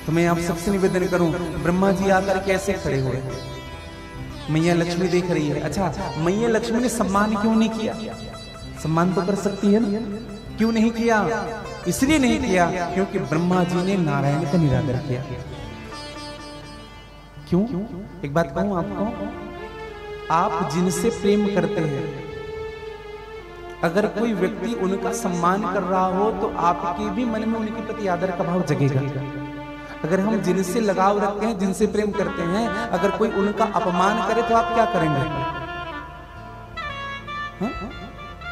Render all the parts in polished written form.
तो मैं आप सबसे निवेदन करूं, ब्रह्मा जी आकर कैसे खड़े हुए, मैया लक्ष्मी देख रही है। अच्छा, मैया लक्ष्मी ने सम्मान क्यों नहीं किया? सम्मान तो कर सकती है ना, क्यों नहीं किया? इसलिए नहीं किया क्योंकि ब्रह्मा जी ने नारायण का निरादर किया। क्यों? एक बात कहूं आपको, आप जिनसे प्रेम करते हैं, अगर कोई व्यक्ति उनका सम्मान कर रहा हो तो आपके भी मन में उनके प्रति आदर का भाव जगेगा। अगर हम जिनसे लगाव रखते हैं, जिनसे प्रेम करते हैं, अगर कोई उनका अपमान करे तो आप क्या करेंगे? हा?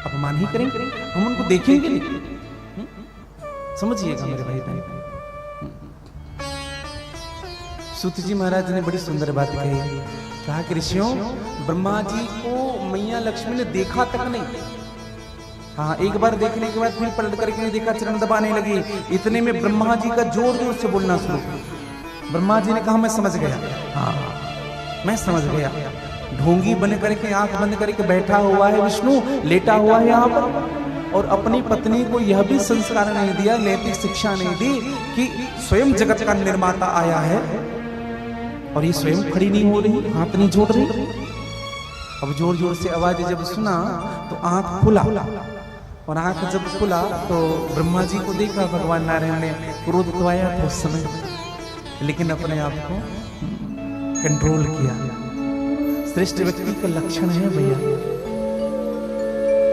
अपमान ही करेंगे, हम उनको देखेंगे नहीं। समझिएगा मेरे भाई बहन। सूत जी महाराज ने बड़ी सुंदर बात कही, कहा कि ऋषियों, ब्रह्मा जी को मैया लक्ष्मी ने देखा तक नहीं। हाँ, एक बार देखने के बाद फिर पलट करके नहीं देखा, चरण दबाने लगी। इतने में ब्रह्मा जी का जोर जोर से बोलना शुरू। ब्रह्मा जी ने कहा मैं समझ गया, हाँ मैं समझ गया। ढोंगी बन करके आंख बंद करके बैठा हुआ है विष्णु, लेटा हुआ है यहाँ पर, और अपनी पत्नी को यह भी संस्कार नहीं दिया, नैतिक शिक्षा नहीं दी कि स्वयं जगत का निर्माता आया है और ये स्वयं खड़ी नहीं हो रही, हाथ नहीं जोड़ रही। अब जोर जोर से आवाज जब सुना तो आंख खुला, और आंख जब खुला तो ब्रह्मा जी को देखा भगवान नारायण ने, क्रोध तो आया था उस समय, लेकिन अपने आप को कंट्रोल किया। श्रेष्ठ व्यक्ति का लक्षण है भैया।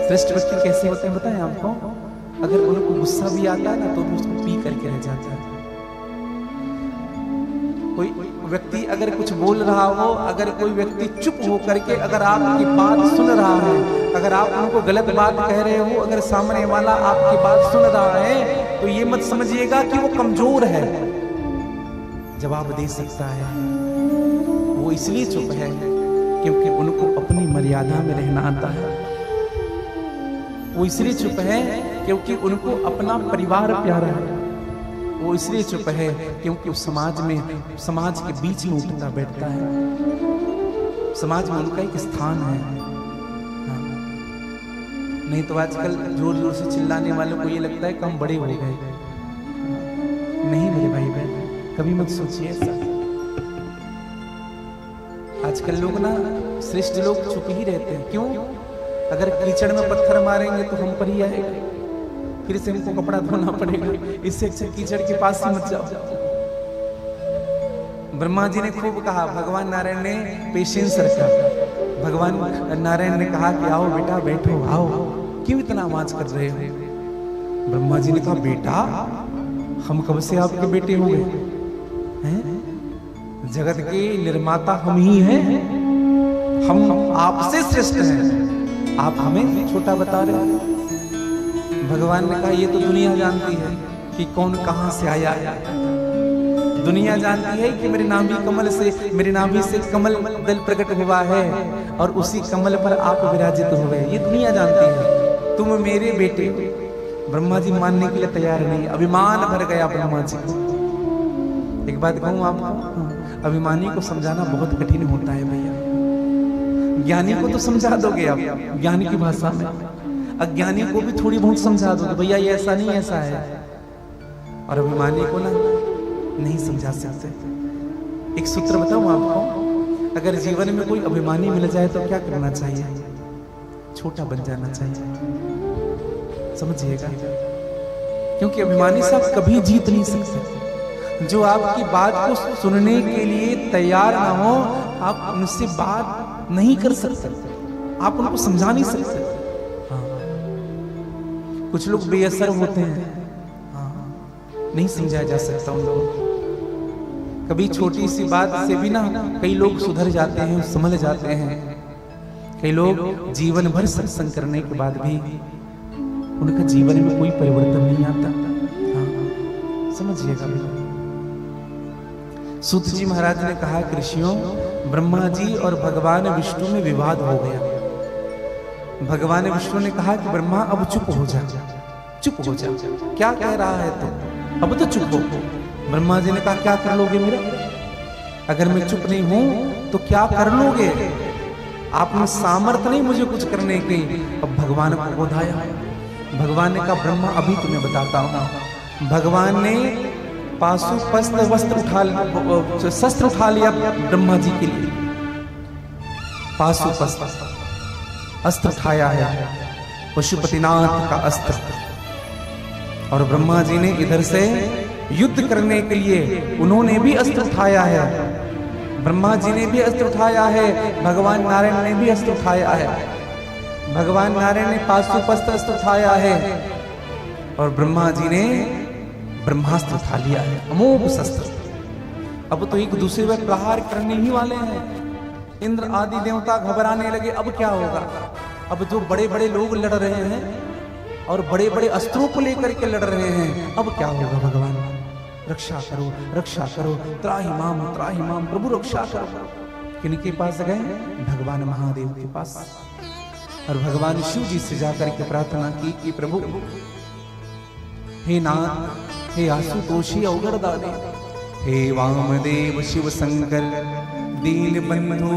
श्रेष्ठ व्यक्ति कैसे होते हैं बताएं आपको? अगर उनको गुस्सा भी आता है ना तो भी उसको पी करके रह जाता है। कोई व्यक्ति अगर कुछ बोल रहा हो, अगर कोई व्यक्ति चुप हो करके अगर आपकी बात सुन रहा है, अगर आप उनको गलत बात कह रहे हो, अगर सामने वाला आपकी बात सुन रहा है, तो ये मत समझिएगा कि वो कमजोर है, जवाब दे सकता है। वो इसलिए चुप है क्योंकि उनको अपनी मर्यादा में रहना आता है। वो इसलिए चुप है क्योंकि उनको अपना परिवार प्यारा है। वो इसलिए चुप है क्योंकि उस समाज में, समाज के बीच में उठता बैठता है, समाज में उनका एक स्थान है। हाँ। नहीं तो आजकल जोर जोर से चिल्लाने वालों को ये लगता है कि हम बड़े हो गए। नहीं मेरे भाई बहन, कभी मत सोचिए ऐसा। आजकल लोग ना, श्रेष्ठ लोग चुप ही रहते हैं। क्यों? अगर कीचड़ में पत्थर मारेंगे तो हम पर ही आएगा, फिर से हमको कपड़ा धोना पड़ेगा। इससे अच्छा कीचड़ के पास ही मत जाओ। ब्रह्मा जी ने खूब कहा, भगवान नारायण ने पेशेंस रखा। भगवान नारायण ने कहा कि आओ बेटा बैठो, आओ, क्यों इतना आवाज कर रहे हो? ब्रह्मा जी ने कहा, बेटा हम कब से आपके बेटे हो गए हैं? जगत के निर्माता हम ही हैं, हम आपसे श्रेष्ठ हैं, आप हमें छोटा बता रहे हैं। भगवान ने कहा, ये तो दुनिया जानती है कि कौन कहां से आया है। दुनिया जानती है कि मेरे नाभि कमल से, मेरे नाभि से कमल दल प्रकट हुआ है और उसी कमल पर आप विराजित हुए। ये दुनिया जानती है, तुम मेरे बेटे हो। ब्रह्मा जी मानने के लिए तैयार नहीं, अभिमान भर गया ब्रह्मा जी को। एक बात कहूं आपको, अभिमानी को समझाना बहुत कठिन होता है भैया। ज्ञानी को तो समझा दोगे आप ज्ञानी की भाषा में, अज्ञानी को भी थोड़ी बहुत समझा दोगे, भैया ये ऐसा नहीं ऐसा है। और अभिमानी को ना नहीं समझा सकते। एक सूत्र बताऊं आपको, अगर जीवन में कोई अभिमानी मिल जाए तो क्या करना चाहिए? छोटा बन जाना चाहिए। समझिएगा, क्योंकि अभिमानी से आप कभी जीत नहीं सकते। जो आपकी बात को सुनने के लिए तैयार ना हो, आप उनसे बात नहीं कर सकते, आप उनको समझा नहीं सकते। हाँ। कुछ लोग बेअसर होते हैं, हाँ, नहीं समझाया जा सकता उनको। कभी छोटी सी बात से भी ना कई लोग सुधर जाते हैं, संभल जाते हैं। कई लोग जीवन भर सत्संग करने के बाद भी उनका जीवन में कोई परिवर्तन नहीं आता। हाँ, समझिएगा। सूत जी महाराज ने कहा, ऋषियों, ब्रह्मा जी और भगवान विष्णु में विवाद हो गया। भगवान विष्णु ने कहा कि ब्रह्मा अब चुप हो जा, चुप हो जा, क्या कह रहा है तो अब तो चुप हो। ब्रह्मा जी ने कहा, क्या कर लोगे मेरा? अगर मैं चुप नहीं हूं तो क्या कर लोगे? आप में सामर्थ्य नहीं मुझे कुछ करने की। अब भगवान को बोधाया। भगवान ने कहा, ब्रह्मा अभी तुम्हें बताता हूं। भगवान ने पाशुपस्त्र शस्त्र उठा लिया ब्रह्मा जी के लिए। पाशुपस्त्र अस्त्र उठाया है, पशुपतिनाथ का अस्त्र। और ब्रह्मा जी ने इधर से युद्ध करने के लिए उन्होंने भी अस्त्र उठाया है। ब्रह्मा जी ने भी अस्त्र उठाया है, भगवान नारायण ने भी अस्त्र उठाया है। भगवान नारायण ने पाशुपस्त्र अस्त्र उठाया है और ब्रह्मा जी ने ब्रह्मास्त्र उठा लिया है, अमोघ शस्त्र। अब तो एक दूसरे पर प्रहार करने ही वाले हैं। इंद्र आदि देवता घबराने लगे, अब क्या होगा। अब जो बड़े बड़े लोग लड़ रहे हैं और बड़े बड़े अस्त्रों को लेकर के लड़ रहे हैं, अब क्या होगा। भगवान रक्षा करो, रक्षा करो, त्राहि माम प्रभु रक्षा करो। किनके पास गए? भगवान महादेव के पास। और भगवान शिव जी से जाकर के प्रार्थना की कि प्रभु हे नाथ, हे आशुतोषी अवगढ़ दाने, हे वामदेव शिव शंकर दीन बंधु,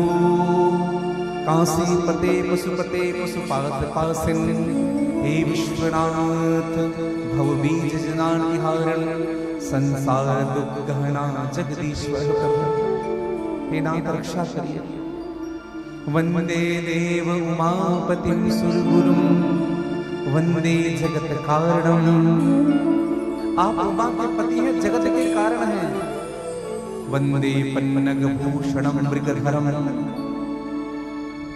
काशी पते पशुपते पशुपात पासिन, हे विश्वनाथ भव बीज जनानिहारण, संसार दुख गहना जगदीश्वर प्रभु। हे नाथ रक्षा करिए। वंदे देव उमापतिं सुरगुरुं, वंदे जगत कारणम। आप उमा के पति हैं, जगत के कारण हैं। वंदे पन्नग भूषणम मृगधरम।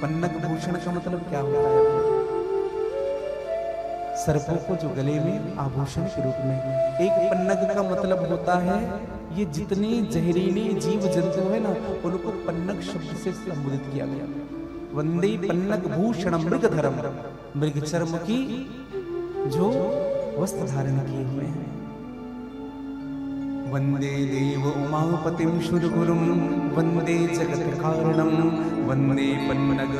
पन्नग भूषण का मतलब क्या होता है? सर्पों को जो गले में आभूषण के रूप में। एक पन्नग का मतलब होता है ये जितने जहरीले जीव जंतु है ना, उनको पन्नग शब्द से संबोधित किया गया। वंदे पन्नग भूषण मृगधरम, मृग चर्म की जो वस्त्र धारण किए हुए हैं। वंदे देव उमापतिं शुरगुरुं, वंदे जगत कारणम, वंदे पन्नग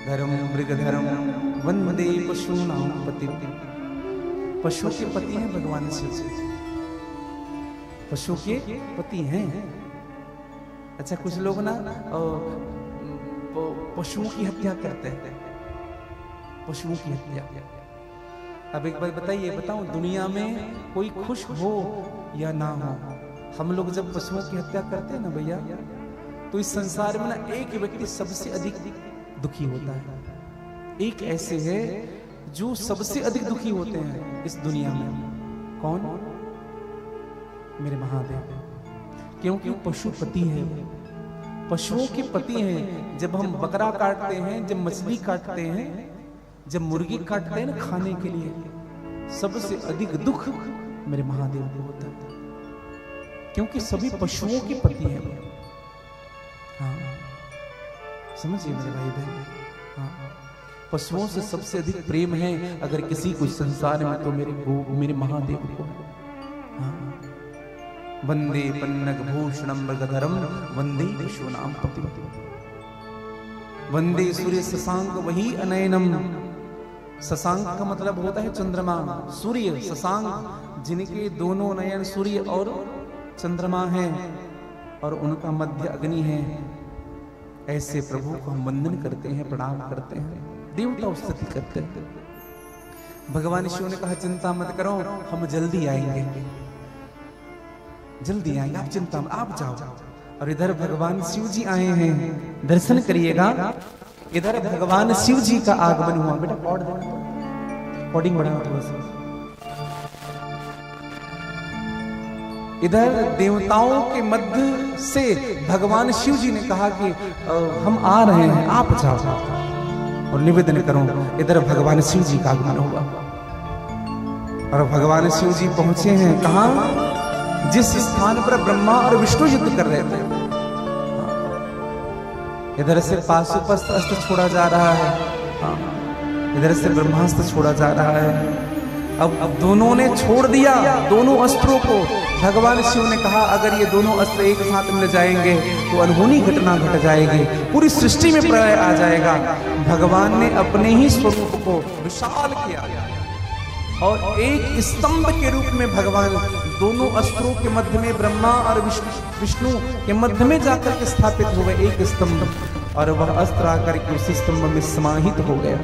धरम मृगधरम, वंदे पशूनां पति। पशु के पति हैं भगवान शिव जी, पशु के पति हैं। अच्छा, कुछ लोग ना पशुओं की हत्या करते हैं, पशुओं की हत्या। अब एक बार बताऊं, दुनिया में कोई खुश हो या ना हो, हम लोग जब पशुओं की हत्या करते हैं ना भैया, तो इस संसार में ना एक व्यक्ति सबसे अधिक दुखी होता है। एक ऐसे है जो सबसे अधिक दुखी होते हैं इस दुनिया में। कौन? मेरे महादेव। क्योंकि पशुपति है, पशुओं के पति हैं। जब हम बकरा काटते हैं, जब मछली काटते हैं, जब मुर्गी काटते हैं ना खाने के लिए, सबसे अधिक दुख मेरे महादेव को होता है, क्योंकि सभी पशुओं के पति हैं। हाँ, समझिए मेरे भाई बहन। हाँ, पशुओं से सबसे अधिक प्रेम है अगर किसी को संसार में, तो मेरे महादेव को। हाँ, वंदे पन्नग भूषणम मृगधरम, वंदे पशूनां पतिं, वंदे सूर्य शशांक वही अनयनम। शशांक का मतलब होता है चंद्रमा। सूर्य शशांक, जिनके दोनों नयन सूर्य और चंद्रमा हैं और उनका मध्य अग्नि है, ऐसे प्रभु को हम वंदन करते हैं, प्रणाम करते हैं, देवता स्तुति करते हैं। भगवान शिव ने कहा चिंता मत करो, हम जल्दी आएंगे, जल्दी आएंगे, आप चिंता मत, आप जाओ। और इधर भगवान शिव जी आए हैं, दर्शन करिएगा। इधर भगवान शिव जी का आगमन हुआ। बेटा पॉड देना, पॉडिंग बढ़ाओ थोड़ा सा। इधर देवताओं के मध्य से भगवान शिव जी ने कहा कि हम आ रहे हैं, आप जाओ और निवेदन करो। इधर भगवान शिव जी का आगमन हुआ और भगवान शिव जी पहुंचे हैं कहां? जिस स्थान पर ब्रह्मा और विष्णु युद्ध कर रहे थे। इधर से पाशुपस्त्र अस्त्र छोड़ा जा रहा है, इधर से ब्रह्मास्त्र छोड़ा जा रहा है। अब दोनों ने छोड़ दिया दोनों अस्त्रों को। भगवान शिव ने कहा अगर ये दोनों अस्त्र एक साथ मिल जाएंगे तो अनहोनी घटना घट जाएगी, पूरी सृष्टि में प्रलय आ जाएगा। भगवान ने अपने ही स्वरूप को विशाल किया और एक स्तंभ के रूप में भगवान दोनों अस्त्रों के मध्य में, ब्रह्मा और विष्णु के मध्य में जाकर के स्थापित हो गए एक स्तंभ, और वह अस्त्र आकर के उस स्तंभ में समाहित हो गया।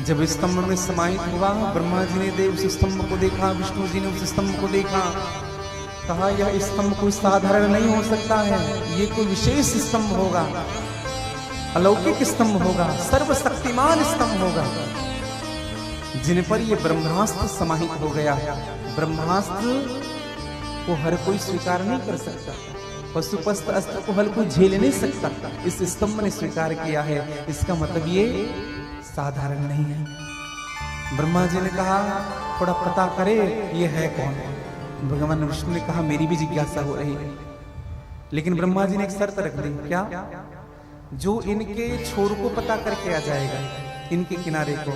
जब स्तंभ में समाहित हुआ, ब्रह्मा जी ने देव उस स्तंभ को देखा, विष्णु जी ने उस स्तंभ को देखा, कहा यह स्तंभ कोई साधारण नहीं हो सकता है, ये कोई विशेष स्तंभ होगा, अलौकिक स्तंभ होगा, सर्वशक्तिमान स्तंभ होगा, जिन पर ये ब्रह्मास्त्र समाहित हो गया। ब्रह्मास्त्र को हर कोई स्वीकार नहीं कर सकता, पशुपस्त अस्त्र को हर कोई झेल नहीं सकता, इस स्तंभ ने स्वीकार किया है, इसका मतलब ये साधारण नहीं है। ब्रह्मा जी ने कहा थोड़ा पता करे ये है कौन। भगवान विष्णु ने कहा मेरी भी जिज्ञासा हो रही है, लेकिन ब्रह्मा जी ने एक शर्त रख दी। क्या? जो इनके छोर को पता करके आ जाएगा, इनके किनारे को,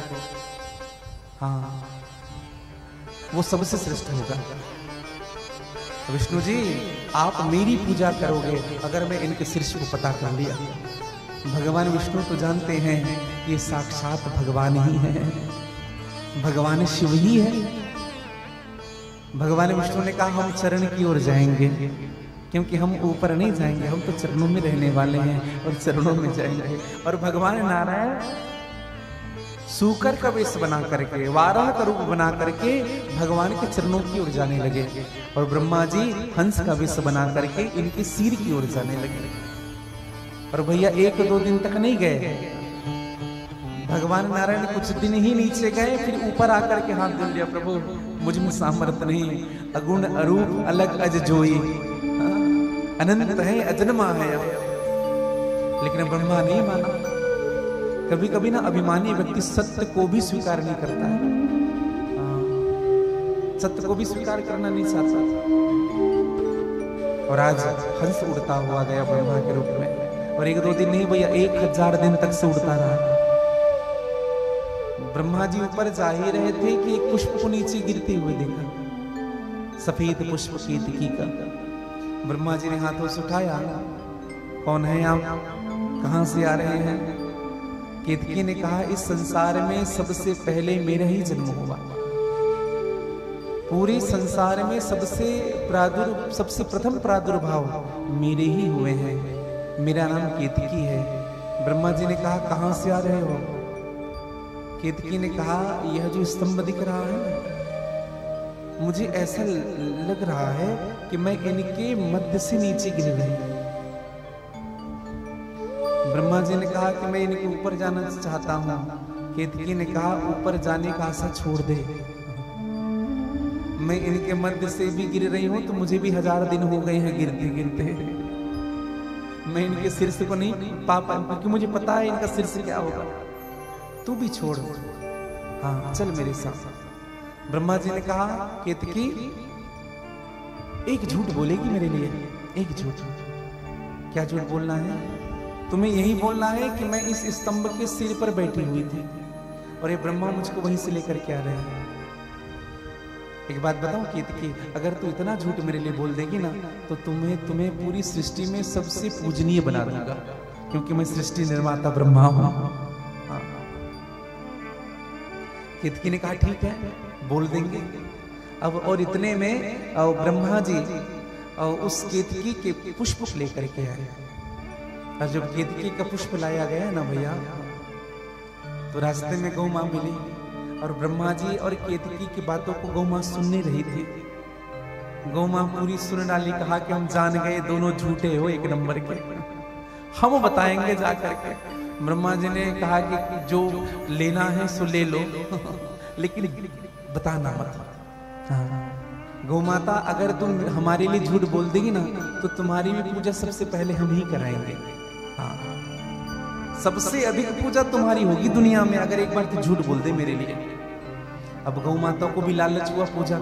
हाँ, वो सबसे श्रेष्ठ होगा। विष्णु जी आप मेरी पूजा करोगे अगर मैं इनके शीर्ष को पता कर लिया। भगवान विष्णु तो जानते हैं ये साक्षात भगवान ही है, भगवान शिव ही है। भगवान विष्णु ने कहा हम चरण की ओर जाएंगे, क्योंकि हम ऊपर नहीं जाएंगे, हम तो चरणों में रहने वाले हैं और चरणों में जाएंगे। और भगवान नारायण सूकर का वेश बना करके, वाराह का रूप बना करके भगवान के चरणों की ओर जाने लगे, और ब्रह्मा जी हंस का वेश बना करके इनके सिर की ओर जाने लगे। और भैया 1-2 दिन तक नहीं गए, भगवान नारायण कुछ दिन ही नीचे गए, फिर ऊपर आकर के हाथ जोड़ लिया, प्रभु मुझ में सामर्थ्य नहीं, अगुण अरूप अलग अज जोई, अनंत है अजन्मा है। लेकिन ब्रह्मा नहीं माना। कभी कभी ना अभिमानी व्यक्ति सत्य को भी स्वीकार नहीं करता है, सत्य को भी स्वीकार करना नहीं चाहता। और आज हंस उड़ता हुआ गया ब्रह्मा के रूप में, और 1-2 दिन नहीं भैया 1000 दिन तक से उड़ता रहा। ब्रह्मा जी ऊपर जा ही रहे थे कि एक पुष्प को नीचे गिरते हुए देखा, सफेद पुष्प केतकी का। ब्रह्मा जी ने हाथों से उठाया, कौन है आप, कहां से आ रहे हैं? केतकी ने कहा इस संसार में सबसे पहले मेरा ही जन्म हुआ, पूरे संसार में सबसे प्रथम प्रादुर्भाव मेरे ही हुए हैं, मेरा नाम केतकी है। ब्रह्मा जी ने कहा कहां से आ रहे हो? केतकी ने कहा यह जो स्तंभ दिख रहा है, मुझे ऐसा लग रहा है कि मैं इनके मध्य से नीचे गिर रही। ब्रह्मा जी ने कहा कि मैं इनके ऊपर जाना चाहता हूं। केतकी ने कहा ऊपर जाने का आशा छोड़ दे, मैं इनके मध्य से भी गिर रही हूं तो मुझे भी 1000 दिन हो गए हैं गिरते गिरते, मैं इनके शीर्ष को नहीं पा पाऊं, क्योंकि मुझे पता है इनका शीर्ष क्या होगा। तू भी छोड़, हाँ चल मेरे साथ। ब्रह्मा जी ने कहा केतकी एक झूठ बोलेगी मेरे लिए, एक झूठ। क्या झूठ बोलना है? तुम्हें यही बोलना है कि मैं इस स्तंभ के सिर पर बैठी हुई थी और ये ब्रह्मा मुझको वहीं से लेकर के आ रहे हैं। एक बात बताऊं केतकी, अगर तू इतना झूठ मेरे लिए बोल देगी ना तो तुम्हें पूरी सृष्टि में सबसे पूजनीय बना दूंगा, क्योंकि मैं सृष्टि निर्माता ब्रह्मा हूं। केतकी ने कहा ठीक है बोल देंगे। अब और इतने में ब्रह्मा जी उस केतकी के पुष्प लेकर के आए, और जब केतकी का पुष्प लाया गया ना भैया, तो रास्ते में गौ मां मिली, और ब्रह्मा जी और केतकी की बातों को गौ मां सुन नहीं रही थी। गौ मां पूरी सुन डाली, कहा कि हम जान गए दोनों झूठे हो, एक नंबर के, हम बताएंगे जाकर के। ब्रह्मा जी ने कहा कि जो लेना है सो ले लो, लेकिन बताना मत। गौ माता अगर तुम हमारे लिए झूठ बोल देगी ना तो तुम्हारी भी पूजा सबसे पहले हम ही कराएंगे। हाँ, सबसे अधिक पूजा तुम्हारी होगी दुनिया में अगर एक बार तू झूठ बोल दे मेरे लिए। अब गौ माता को भी लालच हुआ पूजा,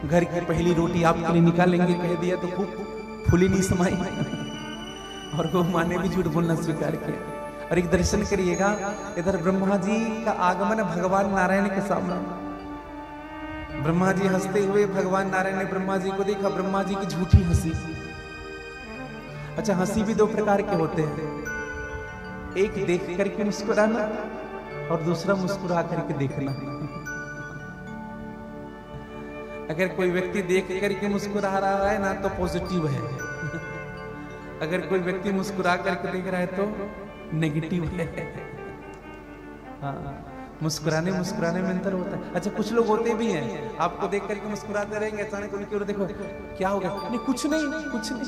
घर की पहली रोटी आपके लिए निकालेंगे कह दिया तो खूब फूली नहीं समाई, और गौ मां ने भी झूठ बोलना स्वीकार किया। और एक दर्शन करिएगा, इधर ब्रह्मा जी का आगमन भगवान नारायण के सामने, ब्रह्मा जी हंसते हुए, भगवान नारायण ने ब्रह्मा जी को देखा, ब्रह्मा जी की झूठी हंसी। अच्छा, हंसी भी 2 प्रकार के होते हैं, एक देख करके मुस्कुराना और दूसरा मुस्कुरा करके देखना। अगर कोई व्यक्ति देख करके मुस्कुरा रहा है ना तो पॉजिटिव है, अगर कोई व्यक्ति मुस्कुरा करके देख रहा है तो नेगेटिव है। हाँ, मुस्कुराने मुस्कुराने में अंतर होता है। अच्छा कुछ लोग होते भी हैं आपको देख करके मुस्कुराते रहेंगे, अचानक उनकी ओर देखो क्या हो गया, नहीं कुछ नहीं कुछ नहीं,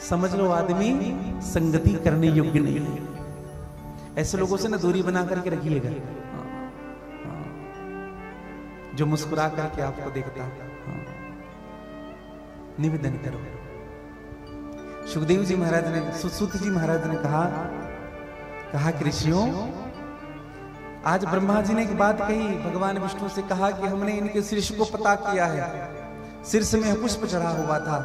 समझ लो आदमी संगति करने योग्य नहीं है। ऐसे लोगों से ना दूरी बना करके रखिएगा, जो मुस्कुरा करके आपको देखता है। निवेदन करो। सुखदेव जी महाराज ने, सुत जी महाराज ने कहा कि ऋषियों, आज ब्रह्मा जी ने एक बात कही, भगवान विष्णु से कहा कि हमने इनके शीर्ष को पता किया है, शीर्ष में पुष्प चढ़ा हुआ था,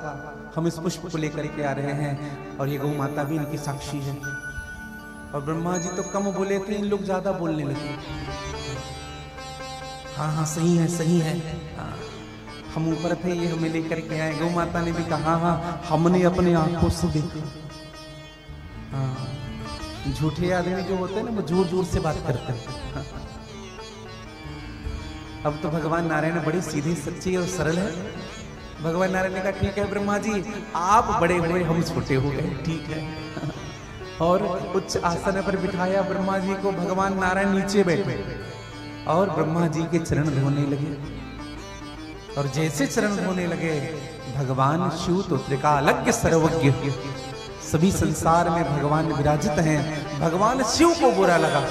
हम इस पुष्प को लेकर के आ रहे हैं और ये गौ माता भी इनकी साक्षी है। और ब्रह्मा जी तो कम बोले थे, इन लोग ज्यादा बोलने लगे। हाँ हाँ सही है सही है, हाँ, हम ऊपर थे ये हमें लेकर के आए। गौ माता ने भी कहा हाँ हमने अपने आंखों से देखा। हाँ, झूठे आदमी जो होते हैं ना वो जोर जोर से बात करते हैं। हाँ। अब तो भगवान नारायण बड़ी सीधी सच्ची और सरल है। भगवान नारायण ने कहा ठीक है ब्रह्मा जी, आप बड़े हुए हम छोटे हो गए, ठीक है। और उच्च आसन पर बिठाया ब्रह्मा जी को, भगवान नारायण नीचे बैठे और ब्रह्मा जी के चरण धोने लगे। और जैसे चरण धोने लगे, भगवान शिव तो त्रिकालज्ञ सर्वज्ञ, सभी संसार में भगवान विराजित हैं, भगवान शिव को बुरा लगा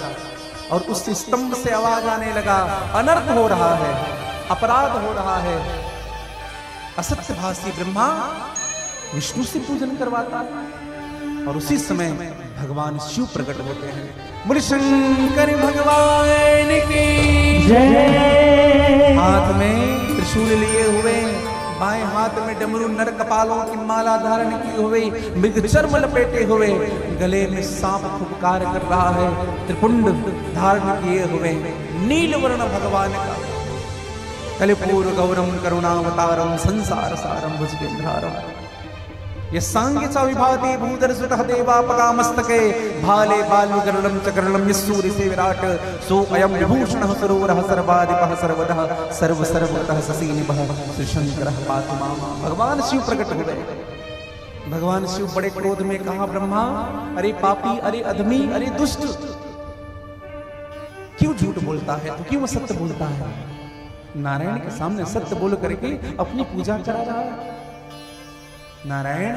और उस स्तंभ से आवाज आने लगा, अनर्थ हो रहा है, अपराध हो रहा है, असत्यभाषी ब्रह्मा विष्णु से पूजन करवाता है। और उसी समय भगवान शिव प्रकट होते हैं। बोले शंकर भगवान की जय। हाथ में त्रिशूल लिए हुए, बाएं हाथ में डमरू नर कपालों की माला धारण की हुई, मृग चर्म लपेटे हुए, गले में सांप फुफकार कर रहा है, त्रिपुंड धारण किए हुए, नील वर्ण भगवान का, कलिपूर गौरम करुणावतारम संसार सारम भुजगेंद्रारम, ये सांगे च विभाति भूधर सुतः देवापका मस्तके, भाले बालु गरुड़म चकरणम यस्सूरि से विराट, सो अयम विभूषणः सरोवरः सर्वाधिपः सर्वदः सर्व सर्वतः ससीनिभः श्री शंकरः पातु मां। भगवान शिव प्रकट हो गए। भगवान शिव बड़े क्रोध में कहा, ब्रह्मा अरे पापी, अरे अधमी, अरे दुष्ट, क्यों झूठ बोलता है, तो क्यों असत्य बोलता है? नारायण के सामने सत्य बोल करके अपनी पूजा करा रहा है। नारायण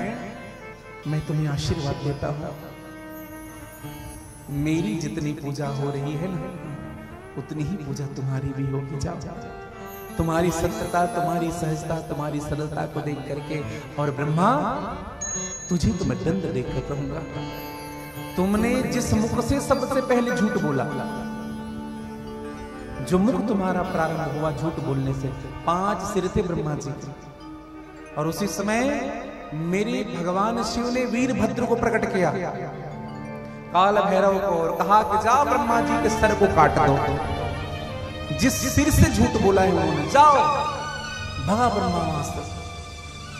मैं तुम्हें आशीर्वाद देता हूं, मेरी जितनी पूजा हो रही है ना, उतनी ही पूजा तुम्हारी भी होगी। जाओ, तुम्हारी सत्यता, तुम्हारी सहजता, तुम्हारी सरलता को देख करके, और ब्रह्मा तुझे तो मैं दंड देकर कहूंगा, तुमने जिस मुख से सबसे पहले झूठ बोला, जो मुख तुम्हारा प्रारंभ हुआ झूठ बोलने से, 5 सिर थे ब्रह्मा जी के। और उसी समय मेरे भगवान शिव ने वीरभद्र को प्रकट किया, काल भैरव को, और कहा कि जा ब्रह्मा जी के सर को काट दो, जिस सिर से झूठ बोला है उन्होंने, जाओ भगा ब्रह्मास्त्र।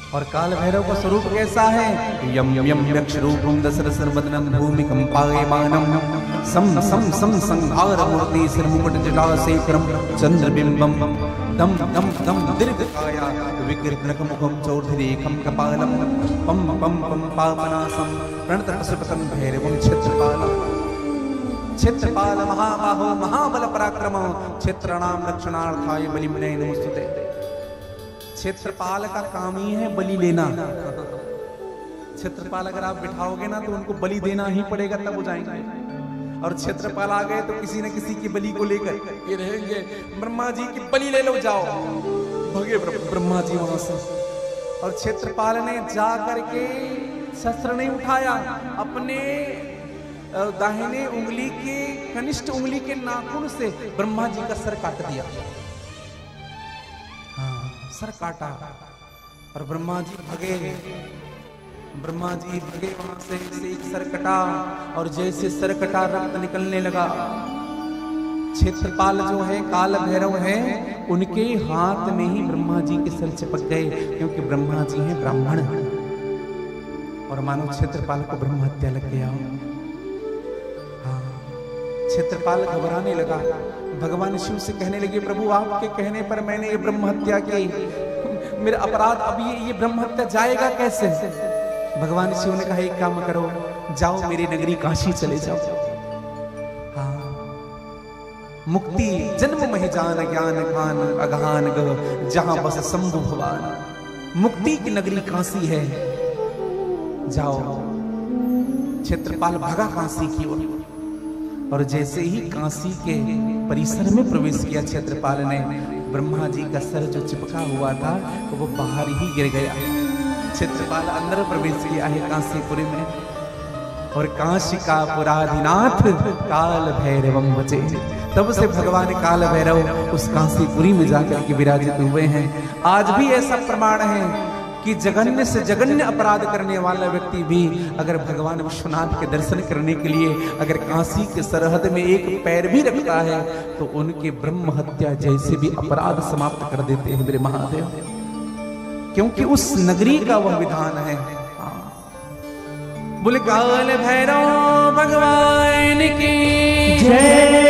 और काल भैरव का स्वरूप कैसा है? यम यम यक्ष रूपम दशरथ वदनम भूमि कंपायमानम सम सम सम संहार मूर्ति सिर मुकुट जटा शेखरम चंद्रबिंबम दम दम दम दीर्घकाया विकृत मुखम चौर्धरेखम कपालम पम पम पम पापनासम प्रणत पशुपतम भैरवम क्षेत्रपालम। क्षेत्रपाल महाबाहो महाबल पराक्रम क्षेत्रणाम रक्षणार्थाय बलिमने नमोस्तुते। क्षेत्रपाल का काम ही है बलि लेना। क्षेत्रपाल अगर आप बिठाओगे ना तो उनको बलि देना ही पड़ेगा, तब वो जाएंगे। और क्षेत्रपाल आ गए तो किसी न किसी की बलि को लेकर ये रहेंगे, ब्रह्मा जी की बलि ले लो, जाओ। भगे ब्रह्मा जी वहां से। और क्षेत्रपाल ने जा करके शस्त्र नहीं उठाया, अपने दाहिने उंगली के कनिष्ठ उंगली के नाखून से ब्रह्मा जी का सर काट दिया। सर काटा और ब्रह्मा जी भगे। ब्रह्मा जी भगे वहां से एक सर कटा, और जैसे सर कटा रक्त निकलने लगा। क्षेत्रपाल जो है, काल भैरव है, उनके हाथ में ही ब्रह्मा जी के सर चिपक गए, क्योंकि ब्रह्मा जी हैं ब्राह्मण। और मानो क्षेत्रपाल को ब्रह्म हत्या लग गया। हाँ, क्षेत्रपाल घबराने लगा। भगवान शिव से कहने लगे, प्रभु आपके कहने पर मैंने ये ब्रह्म हत्या की, मेरा अपराध, अब ये ब्रह्म हत्या जाएगा कैसे? भगवान शिव ने कहा एक काम करो, जाओ मेरी नगरी काशी चले जाओ। हाँ, मुक्ति जन्म महि जान ज्ञान खान अगहान गह जहां बस शंभु भगवान। मुक्ति की नगरी काशी है, जाओ। क्षेत्रपाल भगा काशी की ओर, और जैसे ही काशी के परिसर में प्रवेश किया क्षेत्रपाल ने, ब्रह्मा जी का सर जो चिपका हुआ था तो वो बाहर ही गिर गया। क्षेत्रपाल अंदर प्रवेश किया है काशीपुरी में, और काशी का पुराधिनाथ काल भैरवम बचे। तब से भगवान काल भैरव उस काशीपुरी में जाकर के विराजित हुए हैं। आज भी ऐसा प्रमाण है कि जघन्य से जघन्य अपराध करने वाला व्यक्ति भी अगर भगवान विश्वनाथ के दर्शन करने के लिए अगर काशी के सरहद में एक पैर भी रखता है तो उनके ब्रह्म हत्या जैसे भी अपराध समाप्त कर देते हैं मेरे महादेव, क्योंकि उस नगरी का वह विधान है। बोले काल भैरव भगवान की जय।